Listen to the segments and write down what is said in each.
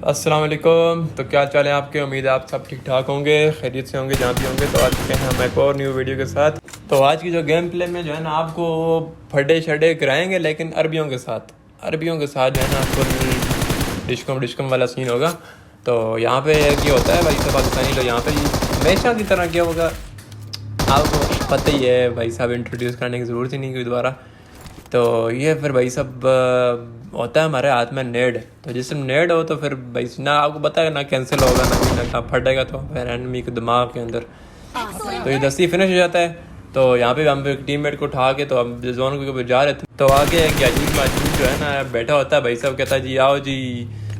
अस्सलाम वालेकुम। तो क्या चाल है आपके? उम्मीद है आप सब ठीक ठाक होंगे, खैरियत से होंगे, जहाँ भी होंगे। तो आज के हम एक और न्यू वीडियो के साथ। तो आज की जो गेम प्ले में जो है ना आपको फटे शडे कराएंगे, लेकिन अरबियों के साथ जो है ना फुल डिस्कम वाला सीन होगा। तो यहाँ पे ये होता है भाई, सब पाकिस्तानी लोग यहाँ पे हमेशा की तरह क्या होगा आपको पता ही है भाई साहब, इंट्रोड्यूस करने की ज़रूरत ही नहीं कोई दोबारा। तो ये फिर भाई सब होता है हमारे हाथ में नेड। तो जिसमें नेड हो तो फिर भाई ना आपको पता है ना कैंसिल होगा ना फटेगा, तो फिर एनिमी के दिमाग के अंदर तो ये 10 फिनिश हो जाता है। तो यहाँ पे हम टीममेट को उठा के तो हम जोन को जा रहे थे, तो आगे एक अजीब माजूब जो है ना बैठा होता है भाई साहब, कहता है जी आओ जी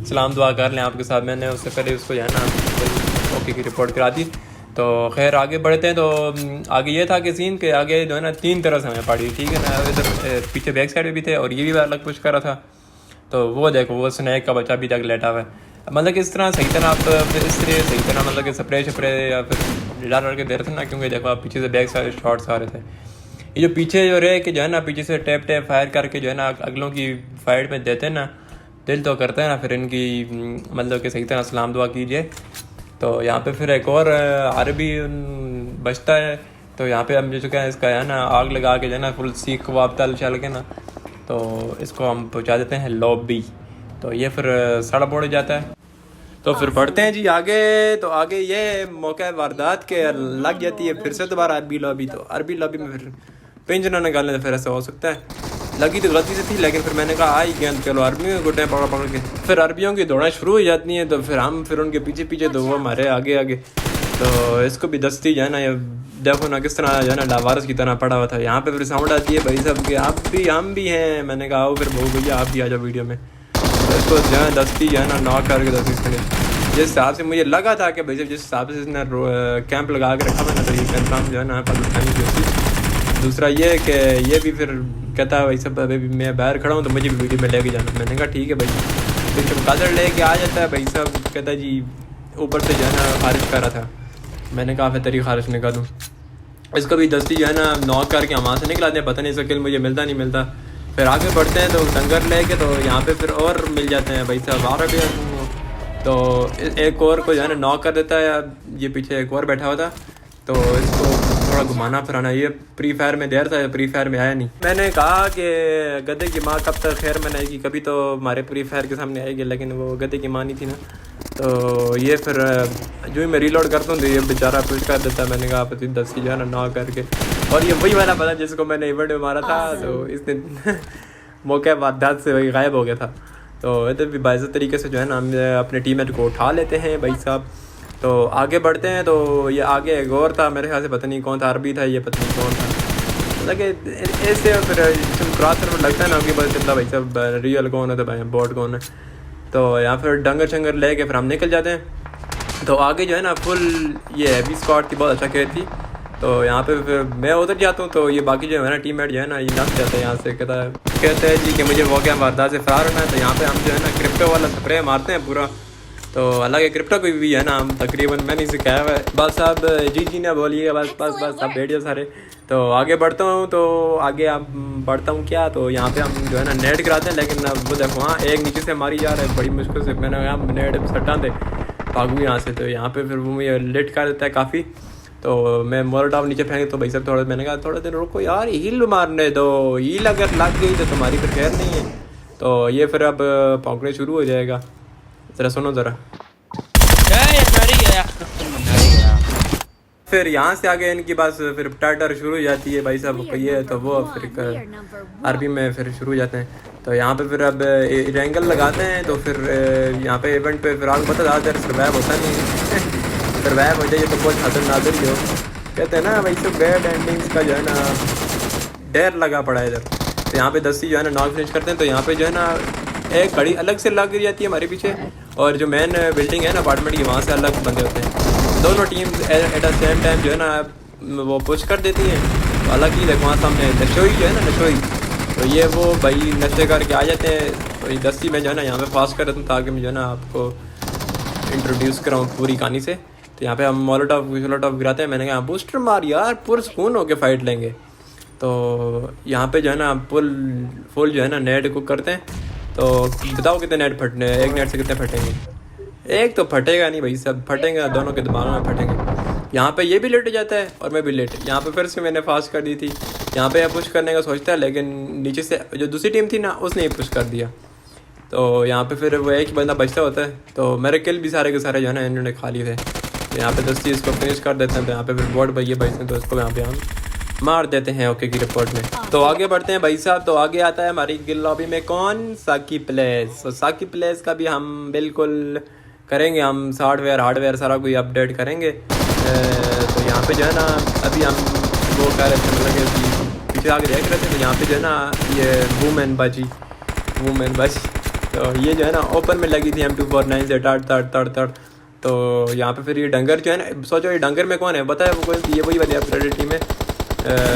सलाम दुआ कर लें आपके साथ। मैंने उससे पहले उसको जो है ना ओके की रिपोर्ट करा दी। तो खैर आगे बढ़ते हैं। तो आगे ये था कि सीन के आगे जो है ना 3 तरह से हमें पड़ी, ठीक है ना। इधर पीछे बैक साइड में भी थे और ये भी अलग पुश कर रहा था। तो वो देखो वो स्नैक का बच्चा अभी तक लेटा हुआ है। मतलब कि इस तरह सही तरह आप इस तरह सही तरह मतलब कि स्प्रे या फिर डाल के दे रहे थे ना, क्योंकि देखो आप पीछे से बैक साइड शॉट्स आ रहे थे। ये जो पीछे जो रहे कि जो है ना पीछे से टैप फायर करके जो है ना अगलों की फाइट में देते हैं ना, दिल तो करते हैं ना फिर इनकी मतलब कि सही तरह सलाम दुआ कीजिए। तो यहाँ पे फिर एक और अरबी बचता है। तो यहाँ पे हम जो क्या है इसका है ना आग लगा के जो है ना फुल सीख कबाब तल चल के ना, तो इसको हम पहुँचा देते हैं लॉबी। तो ये फिर सड़ा बोड़ जाता है। तो फिर बढ़ते हैं जी आगे। तो आगे ये मौका वारदात के लग जाती है फिर से दोबारा अरबी लॉबी। तो अरबी लॉबी में फिर पिंज ना निकालने तो फिर ऐसा हो सकता है। लगी तो गलती से थी, लेकिन फिर मैंने कहा आई गेंद चलो अरबियों के गुड्डे पकड़ के फिर अरबियों की दौड़ां शुरू हो जाती हैं। तो फिर हम फिर उनके पीछे पीछे तो वो हमारे आगे आगे। तो इसको भी दस्ती जो है ना ये देखो ना किस तरह जो है ना लावारस की तरह पड़ा हुआ था। यहाँ पे फिर साउंड आती है भाई साहब के आप भी हम भी हैं। मैंने कहा आओ फिर बहु भैया आप भी आ जाओ वीडियो में। तो इसको जो है दस्ती जो है ना नॉक करके दस्ती से जिस हिसाब से मुझे लगा था कि भाई साहब जिस हिसाब से इसने कैंप लगा के रखा हुआ ना, तो ये कंफर्म जो है ना पाकिस्तानी जो थी। दूसरा ये कि ये भी फिर कहता है भाई सब अभी मैं बाहर खड़ा हूँ तो मुझे भी वीडियो में लेके जाना। मैंने कहा ठीक है भाई। फिर चमगादड़ लेके आ जाता है भाई साहब, कहता है जी ऊपर से जो है ना खारिज कर रहा था। मैंने कहा फिर तेरी खारिज निकालूँ। इसको भी दस्ती जो है ना नॉक करके वहाँ से निकला दें, पता नहीं इसका किल मुझे मिलता नहीं मिलता। फिर आगे बढ़ते हैं तो डंगर लेके तो यहाँ पे फिर और मिल जाते हैं भाई साहब आ रहे। तो एक और को जो है ना नॉक कर देता है। ये पीछे एक और बैठा हुआ था, तो इसको थोड़ा घुमाना फिराना। ये प्री फायर में देर था, प्री फायर में आया नहीं। मैंने कहा कि गधे की माँ कब तक खैर मनाएगी, कभी तो हमारे प्री फायर के सामने आएगी, लेकिन वो गधे की माँ नहीं थी ना। तो ये फिर जो ही मैं रीलोड करता हूँ तो ये बेचारा पुश कर देता है। मैंने कहा आप 10 जो है ना नॉक करके, और ये वही वाला पता जिसको मैंने इवेंट में मारा था। तो इस दिन मौके वारदात से वही गायब हो गया था। तो इधर भी बाइज़ तरीके से जो है ना हम अपने टीममेट को उठा लेते हैं भाई साहब। तो आगे बढ़ते हैं। तो ये आगे एक और था, मेरे ख्याल से पता नहीं कौन था, अरबी था ये पता नहीं कौन था। लगे ऐसे फिर क्रॉस में लगता है ना कि पता चलता भाई साहब रियल कौन है तो भाई बोट कौन है। तो यहाँ फिर डंगर शंगर ले के फिर हम निकल जाते हैं। तो आगे जो है ना फुल ये हैवी स्क्वाड थी, बहुत अच्छा खेल थी। तो यहाँ पे फिर मैं उधर जाता हूँ तो ये बाकी जो है ना टीममेट जो है ना ये नस जाता है यहाँ से। कहते हैं जी कि मुझे वो क्या वारदात से फरार होना है। तो यहाँ पे हम जो है ना क्रिप्टो वाला स्प्रे मारते हैं पूरा। तो हालांकि क्रिप्टो को भी है ना हम तकरीबन मैंने सिखाया हुआ है। बस आप जी ना बोलिए, बस बस बस आप बैठ जाओ सारे। तो आगे बढ़ता हूँ। तो आगे आप बढ़ता हूँ क्या, तो यहाँ पे हम जो है ना नेट गिराते हैं, लेकिन अब वो देखो हाँ एक नीचे से मारी जा रहा है बड़ी मुश्किल से। मैंने कहा नेट सट्टा दे भागू यहाँ से। तो यहाँ पे फिर वो मुझे लेट कर देता है काफ़ी। तो मैं मोरटाव नीचे फेंक तो भाई सब थोड़ा, मैंने कहा थोड़ा देर रुको यार हील मारने दो, हील अगर लग गई तो तुम्हारी फिर खैर नहीं है। तो ये फिर अब पौंकने शुरू हो जाएगा। ज़रा सुनो ज़रा। फिर यहाँ से आगे इनकी बस फिर टाटर शुरू हो जाती है भाई साहब। ये तो वो फिर अरबी में फिर शुरू हो जाते हैं। तो यहाँ पे फिर अब रेंगल लगाते हैं। तो फिर यहाँ पे इवेंट पे फिर आपको पता ज़्यादातर सर्वाइव होता नहीं सर्वाइव हो जाइए तो बहुत हदर नादर ही हो। कहते हैं ना भाई सब बैड एंडिंग्स का जो है ना डर लगा पड़ा है इधर। तो यहाँ पे 10 जो है ना नॉक फिनिश करते हैं। तो यहाँ पे जो है ना एक घड़ी अलग से लग जाती है हमारे पीछे, और जो मेन बिल्डिंग है ना अपार्टमेंट की वहाँ से अलग बंदे होते हैं। दोनों team at the same time जो है ना वो पुश कर देती हैं। तो अलग ही देखो वहाँ सामने नशोई जो है ना नशोई, तो ये वो भाई नशे करके आ जाते हैं। तो ये 10 में जो है ना यहाँ पे फास्ट कर देता हूँ ताकि मैं जो है ना आपको इंट्रोड्यूस कराऊँ पूरी कहानी से। तो यहाँ पे हम मोलोटॉफ गिराते हैं। मैंने कहा बूस्टर मार यार पुरसकून होके फाइट लेंगे। तो यहाँ पे जो है ना फुल जो है ना नेट कुक करते हैं। तो बताओ कितने नेट फटने, एक नेट से कितने फटेंगे? एक तो फटेगा नहीं भाई, सब फटेंगे, दोनों के दिमाग में फटेंगे। यहाँ पे ये भी लेट जाता है और मैं भी लेट। यहाँ पे फिर से मैंने फास्ट कर दी थी। यहाँ पे पुश करने का सोचता है, लेकिन नीचे से जो दूसरी टीम थी ना उसने ही पुश कर दिया। तो यहाँ पे फिर वो एक ही बंदा बचता होता है। तो मेरे किल भी सारे के सारे जो है ना इन्होंने खा लिए थे। तो यहाँ पे 10 इसको फिनिश कर देते हैं। तो यहाँ पे फिर बोर्ड भाई बचते हैं, तो इसको यहाँ पे हम मार देते हैं ओके की रिपोर्ट में। तो आगे बढ़ते हैं भाई साहब। तो आगे आता है हमारी गिल लॉबी में कौन, साकी प्लेस। तो साकी प्लेस का भी हम बिल्कुल करेंगे, हम सॉफ्टवेयर हार्डवेयर सारा कोई अपडेट करेंगे। तो यहाँ पे जो है ना अभी हम वो कह रहे थे, मतलब कि पीछे आगे देख रहे थे। तो यहाँ पे जो है ना ये वूमेन बाजी तो ये जो है ना ओपन में लगी थी M249 से तड़। तो यहाँ पे फिर ये डंगर जो है ना, सोचो ये डंगर में कौन है बताया, वो कोई ये वही वाली अपडेटेड टीम है,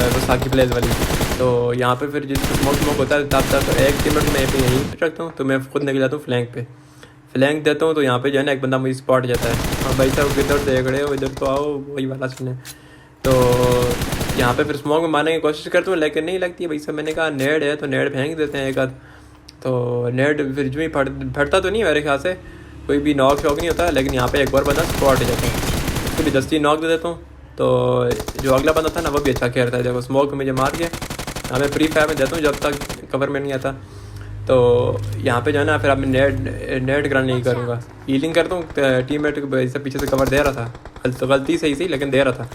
वो साकी प्लेस वाली। तो यहाँ पे फिर जिस स्मोक होता है तब तो एक टीम में मैं यहीं पे रखता हूँ। तो मैं खुद निकल जाता हूँ फ्लैंक देता हूँ। तो यहाँ पे जो है ना एक बंदा मुझे स्पॉट जाता है। हाँ भाई साहब इधर देख रहे हो, इधर तो आओ, वही वाला सुने। तो यहाँ पे फिर स्मोक में मारने की कोशिश करता हूँ, लेकिन नहीं लगती है भाई साहब। मैंने कहा नेड है तो नेड फेंक देते हैं एक आध। तो नेड फिर जो ही फटता तो नहीं मेरे ख्याल से, कोई भी नॉक शॉक नहीं होता। लेकिन यहाँ पे एक बार बंदा स्पॉट जाता है, उसको भी 10 नॉक दे देता हूँ। तो जो अगला बंदा था ना वो भी अच्छा खेल रहा है। देखो स्मोक में मुझे मार के यहाँ मैं फ्री फायर में देता हूँ जब तक कवर में नहीं आता। तो यहाँ पे जो है ना फिर अब मैं नेट ग्राउंड नहीं करूँगा, हीलिंग करता हूँ। टीममेट को पीछे से कवर दे रहा था, तो गलती सही लेकिन दे रहा था।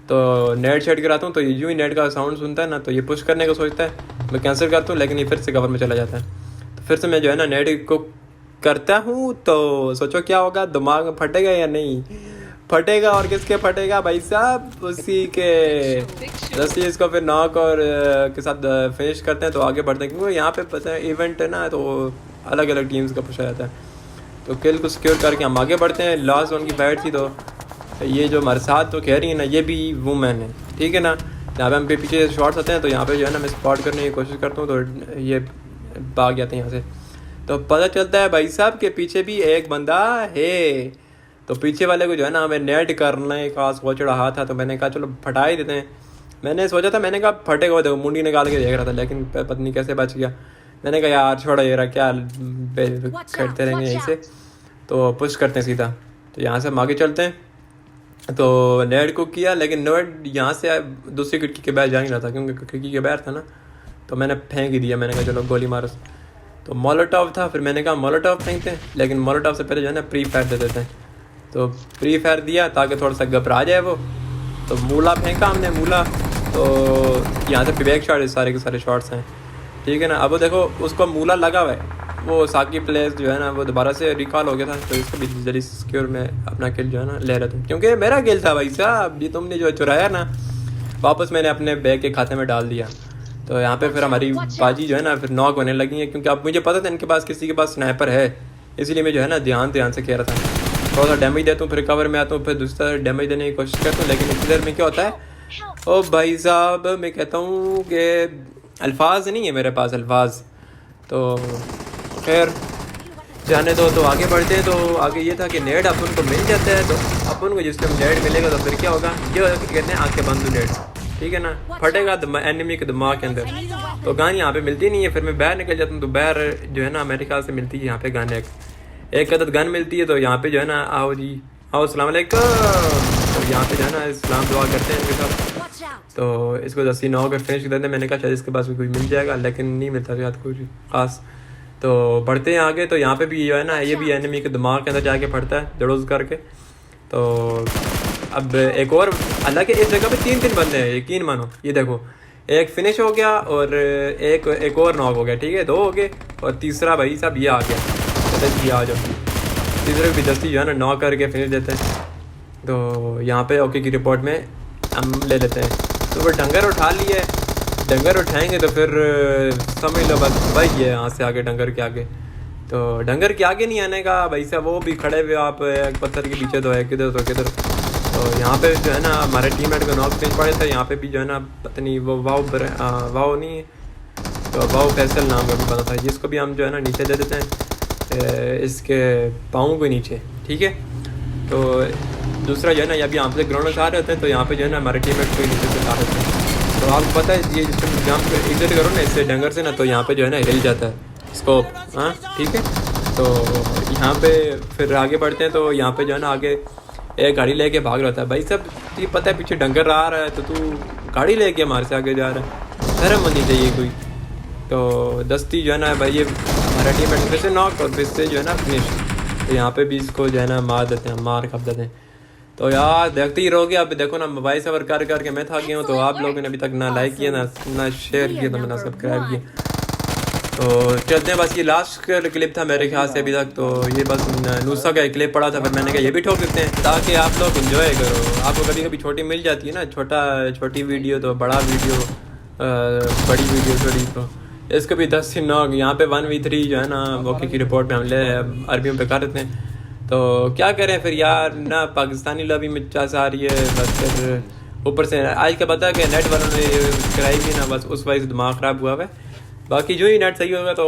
तो नेट शेड कराता हूँ। तो यूँ ही नेट का साउंड सुनता है ना, तो ये पुश करने का सोचता है, मैं कैंसिल करता हूँ, लेकिन ये फिर से कवर में चला जाता है। तो फिर से मैं जो है ना नेट को करता हूँ। तो सोचो क्या होगा, दिमाग में फटेगा या नहीं फटेगा, और किसके फटेगा भाई साहब, उसी के। जैसे इसको फिर नॉक और के साथ फिनिश करते हैं। तो आगे बढ़ते हैं, क्योंकि यहाँ पे पता है इवेंट है ना, तो अलग अलग टीम्स का पूछा जाता है। तो किल को सिक्योर करके हम आगे बढ़ते हैं। लास्ट जोन की फाइट थी। तो ये जो हमारे साथ तो कह रही है ना, ये भी वूमेन है, ठीक है ना। यहाँ पे हम पे पीछे शॉट्स आते हैं। तो यहाँ पे जो है ना मैं स्पॉट करने की कोशिश करता हूँ, तो ये भाग जाते हैं यहाँ से। तो पता चलता है भाई साहब के पीछे भी एक बंदा है। तो पीछे वाले को जो है ना हमें नेट करने का सोच रहा था। तो मैंने कहा चलो फटा ही देते हैं। मैंने सोचा था, मैंने कहा फटेगा, देखो मुंडी निकाल के देख रहा था, लेकिन पत्नी कैसे बच गया। मैंने कहा यार छोड़ो यार, क्या करते रहेंगे यहीं से। तो पुश करते हैं सीधा। तो यहाँ से हम आगे चलते हैं। तो नेट को किया, लेकिन नेट यहाँ से दूसरी खिड़की के बाहर जा नहीं रहा था, क्योंकि खिड़की के बाहर था ना। तो मैंने फेंक ही दिया, मैंने कहा चलो गोली मारो। तो मोलोटॉव था, फिर मैंने कहा मोलोटॉव फेंकते हैं, लेकिन मोलोटॉव से पहले जो है ना प्री फायर दे देते हैं। तो प्री फायर दिया ताकि थोड़ा सा घबरा जाए वो। तो मूला फेंका हमने, मूला। तो यहाँ से बैक शॉट सारे के सारे शॉट्स हैं, ठीक है ना। अब वो देखो उसको मूला लगा हुआ है, वो साकी प्लेस जो है ना वो दोबारा से रिकॉल हो गया था। तो इसको भी जल्दी सिक्योर में अपना किल जो है ना ले रहा था, क्योंकि मेरा किल था भाई साहब। ये तुमने जो चुराया ना, वापस मैंने अपने बैग के खाते में डाल दिया। तो यहाँ पे फिर हमारी बाजी जो है ना फिर नॉक होने लगी है, क्योंकि अब मुझे पता था इनके पास किसी के पास स्नाइपर है, इसीलिए मैं जो है ना ध्यान से कह रहा था। थोड़ा सा डैमेज देता हूँ, फिर कवर में आता हूँ, फिर दूसरा डैमेज देने की कोशिश करता हूँ। लेकिन इतनी देर में क्या होता है, ओ भाई साहब मैं कहता हूँ कि अल्फाज नहीं है मेरे पास, अल्फाज। तो खैर जाने दो। तो आगे बढ़ते हैं। तो आगे ये था कि नेट अपन को मिल जाता है। तो अपन को जिस टाइम नेट मिलेगा तो फिर क्या होगा, ये कहते हैं आंखें बंद नेट, ठीक है ना, फटेगा एनिमी के दिमाग के अंदर। तो गान यहाँ पे मिलती नहीं है। फिर मैं बाहर निकल जाता हूँ। तो बाहर जो है ना मेरे ख्याल से मिलती है यहाँ पे गान, एक अदद गन मिलती है। तो यहाँ पे जो है ना आओ जी आओ, अस्सलाम वालेकुम। तो यहाँ पे जो है ना इस्लाम दुआ करते हैं इनके साथ। तो इसको 10 9 के फिनिश कर देते हैं। मैंने कहा शायद इसके पास भी कोई मिल जाएगा, लेकिन नहीं मिलता शायद कुछ खास। तो बढ़ते हैं आगे। तो यहाँ पे भी जो है ना ये भी एनिमी के दिमाग के अंदर जाके पड़ता है जड़ोज करके। तो अब एक और, हालांकि इस जगह पे 3 बंदे हैं, यकीन मानो। ये देखो एक फिनिश हो गया और एक और नॉक हो गया, ठीक है, 2 हो गए। और तीसरा भाई साहब ये आ गया, ये आ जाओ। तीसरे भी जस्ती जो है ना नॉक करके फिनिश देते हैं। तो यहाँ पे ओके की रिपोर्ट में हम ले लेते हैं। तो वो डंगर उठा लिए, डंगर उठाएंगे तो फिर समझ लो बस भाई ये यहाँ से आगे डंगर के आगे। तो डंगर के आगे नहीं आने का भाई साहब, वो भी खड़े हुए आप एक पत्थर के पीछे, तो है किधर तो किधर। तो यहाँ पे जो है ना हमारे टीममेट को नॉक फिनिश पड़े थे। यहाँ पे भी जो है ना पता नहीं वो वाओ नहीं है, तो वाओ फैसल नाम का भी पता था, जिसको भी हम जो है ना नीचे दे देते हैं इसके पाँव के नीचे, ठीक है। तो दूसरा जो है ना अभी यहाँ पे ग्राउंड में आ रहे होते हैं। तो यहाँ पे जो है ना हमारे टीममेट को नीचे से आ रहे हैं। तो आपको पता है ये जिस जंप एग्जिट करो ना इससे डंगर से ना, तो यहाँ पे जो है ना हिल जाता है स्कोप, हाँ ठीक है। तो यहाँ पे फिर आगे बढ़ते हैं। तो यहाँ पे जो है ना आगे एक गाड़ी लेके भाग रहा था। भाई सब तुझे पता है पीछे डंगर आ रहा है तो तू गाड़ी लेके हमारे से आगे जा रहा है, शर्म होनी चाहिए कोई। तो दस्ती जो है ना भाई ये हमारा टीम है फिर से नॉक और फिर से जो है ना फिनिश। तो यहाँ पे भी इसको जो है ना मार देते हैं, मार खप देते हैं। तो यार देखते ही रहोगे। अब देखो ना मोबाइल सफ़र कर करके मैं थक गया हूँ। तो आप लोगों ने अभी तक ना लाइक किया ना शेयर किया तो ना सब्सक्राइब किया। तो चलते हैं, बस ये लास्ट क्लिप था मेरे ख्याल से अभी तक। तो ये बस नुस्खा का एक क्लिप पड़ा था, फिर मैंने कहा ये भी ठोक देते हैं ताकि आप लोग एंजॉय करो। आपको कभी कभी छोटी मिल जाती है ना, छोटी वीडियो तो बड़ा वीडियो, बड़ी वीडियो थोड़ी। तो इसको भी 10 से 9 यहाँ पे 1v3 जो है ना मौके की रिपोर्ट में हमले अरबियों पे कर देते हैं। तो क्या करें फिर यार ना, पाकिस्तानी लॉबी में चास आ रही है बस। फिर ऊपर से आज का पता कि नेट वालों ने कराई थी ना, बस उस वजह से दिमाग ख़राब हुआ है। बाकी जो ही नेट सही होगा तो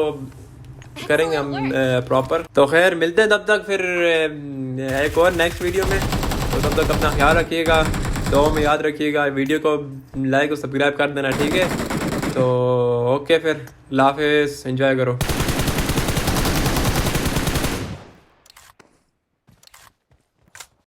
करेंगे हम प्रॉपर। तो खैर मिलते हैं तब तक फिर एक और नेक्स्ट वीडियो में। तो तब तक अपना ख्याल रखिएगा, दुआ में याद रखिएगा, वीडियो को लाइक और सब्सक्राइब कर देना, ठीक है। तो ओके फिर अल्लाह हाफ़िज़, एंजॉय करो।